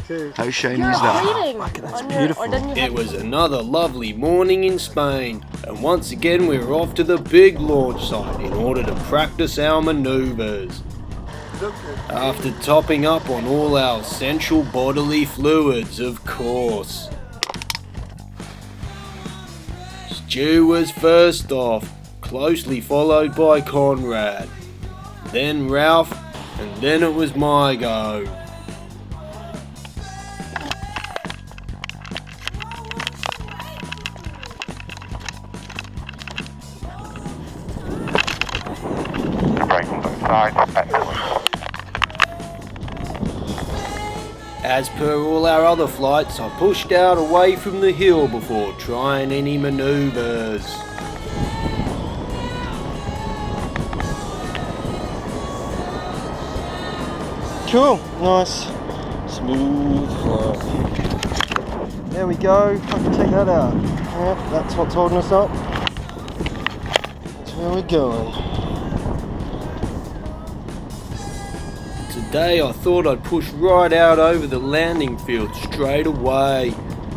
How shiny is that? Look at that, it's beautiful. It was another lovely morning in Spain, and once again we were off to the big launch site in order to practice our manoeuvres. After topping up on all our essential bodily fluids, of course. Stu was first off, closely followed by Conrad, then Ralph, and then it was my go. As per all our other flights, I pushed out away from the hill before trying any manoeuvres. Cool, nice, smooth flight. There we go, I can take that out. Yeah, that's what's holding us up. That's where we're going. Today I thought I'd push right out over the landing field straight away,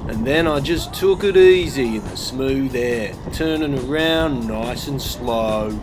and then I just took it easy in the smooth air, turning around nice and slow.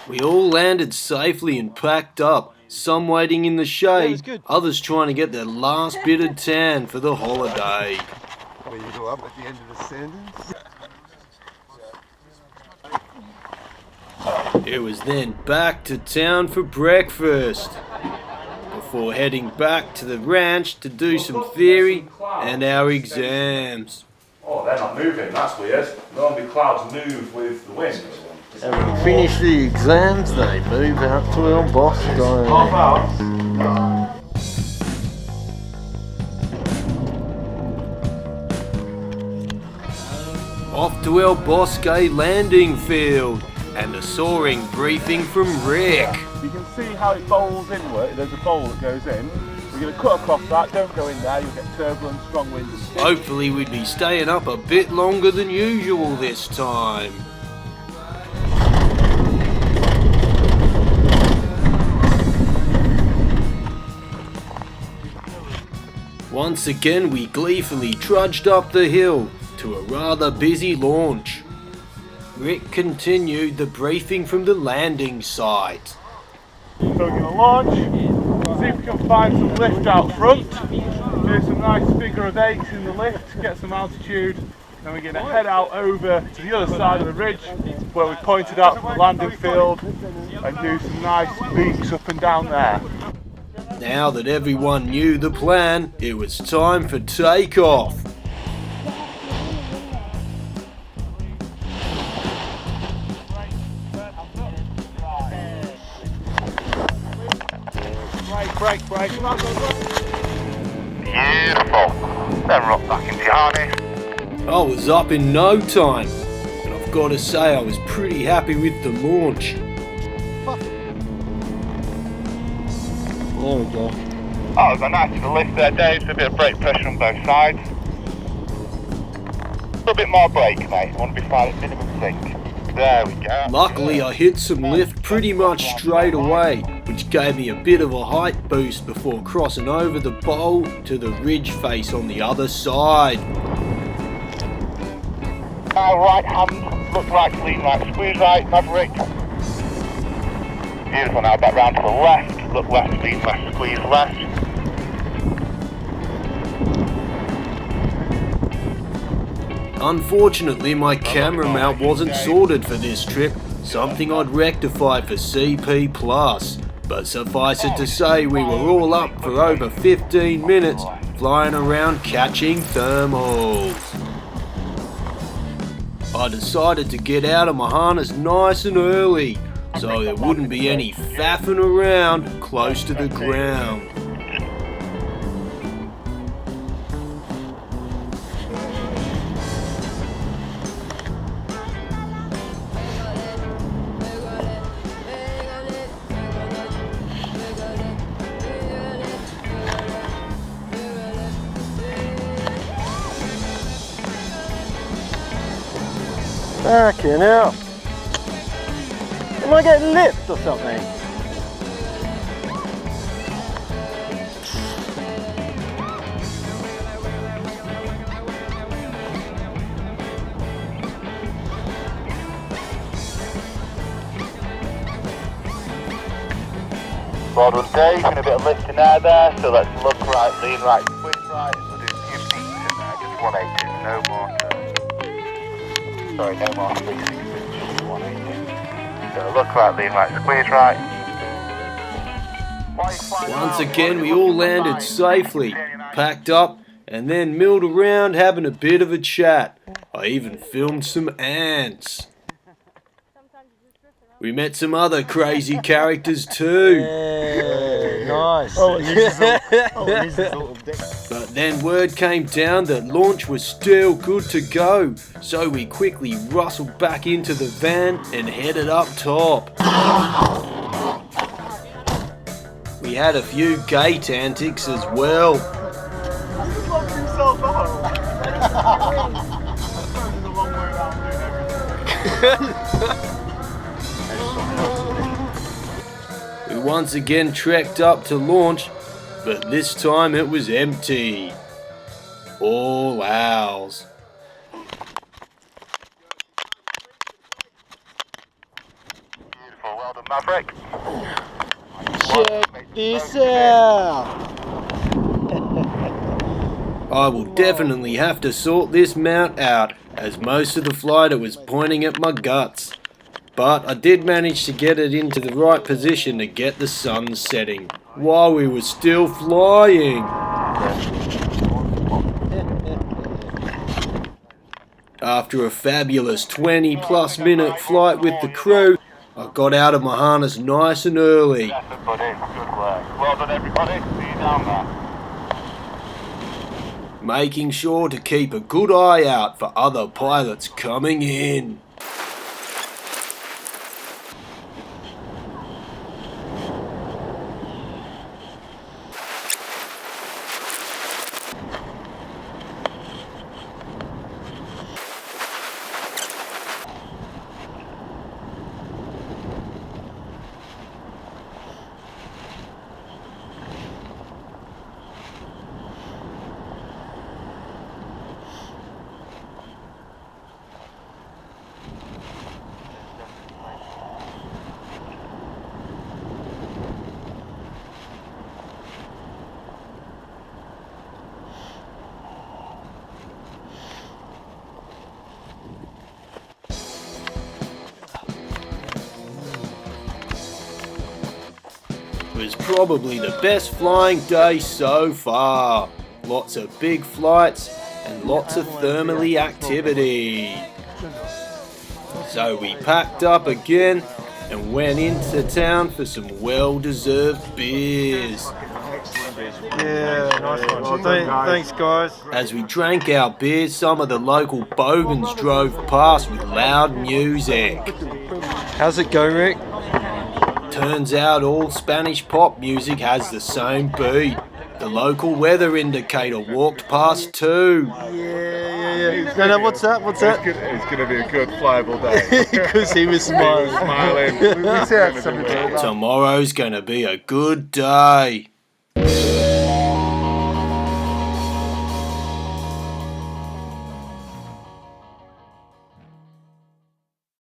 We all landed safely and packed up, some waiting in the shade, others trying to get their last bit of tan for the holiday. Where you go up at the end of the sentence? It was then back to town for breakfast, before heading back to the ranch to do some theory and our exams. Oh, they're not moving, that's weird. Normally clouds move with the wind. And when we finish the exams, they move out to our boss guy. Half hour. Off to El Bosque landing field and a soaring briefing from Rick. You can see how it bowls inward. There's a bowl that goes in. We're going to cut across that. Don't go in there. You'll get turbulence, strong winds. Hopefully we'd be staying up a bit longer than usual this time. Once again we gleefully trudged up the hill to a rather busy launch. Rick continued the briefing from the landing site. So we're going to launch, see if we can find some lift out front, do some nice figure of eights in the lift, get some altitude, then we're going to head out over to the other side of the ridge where we pointed out from the landing field and do some nice beaks up and down there. Now that everyone knew the plan, it was time for takeoff. Brake. Beautiful. Then rock back into your harness. I was up in no time, and I've got to say I was pretty happy with the launch. There we go. Oh, it was a nice little lift there, Dave. A bit of brake pressure on both sides. A little bit more brake, mate. I want to be fine at minimum sink. There we go. Luckily I hit some lift pretty much straight away, which gave me a bit of a height boost before crossing over the bowl to the ridge face on the other side. Now right hand, look right, lean right, squeeze right, maverick. Beautiful, now back round to the left. Look left, lean left, squeeze left. Unfortunately, my camera mount wasn't sorted for this trip, something I'd rectify for CP+. But suffice it to say, we were all up for over 15 minutes flying around catching thermals. I decided to get out of my harness nice and early, so there wouldn't be any faffing around close to the ground. Fucking hell. Am I getting lipped or something? Well done, Dave. Doing a bit of lifting there, so let's look right, lean right, switch right. We'll do a few feet in there, just 180, no more. Sorry, no more 360, just 180. So look right, lean right, squeeze right. Once again, we all landed safely, packed up, and then milled around having a bit of a chat. I even filmed some ants. We met some other crazy characters too. Yeah, nice. But then word came down that launch was still good to go, so we quickly rustled back into the van and headed up top. We had a few gate antics as well. He locked himself out. I suppose there's a long way around doing everything. We once again trekked up to launch, but this time it was empty. All ours. Beautiful, well done, Maverick. Check this out. I will definitely have to sort this mount out, as most of the flight it was pointing at my guts. But I did manage to get it into the right position to get the sun setting, while we were still flying. After a fabulous 20+ minute flight with the crew, I got out of my harness nice and early. Everybody, good work. Well done, everybody. See you down there. Making sure to keep a good eye out for other pilots coming in. It was probably the best flying day so far. Lots of big flights and lots of thermally activity. So we packed up again and went into town for some well-deserved beers. Yeah, nice one. Thanks, guys. As we drank our beers, some of the local bogans drove past with loud music. How's it go, Rick? Turns out all Spanish pop music has the same beat. The local weather indicator walked past too. Yeah. No, what's that? It's going to be a good flyable day. Because he was smiling. Smiling. Tomorrow's gonna be a good day.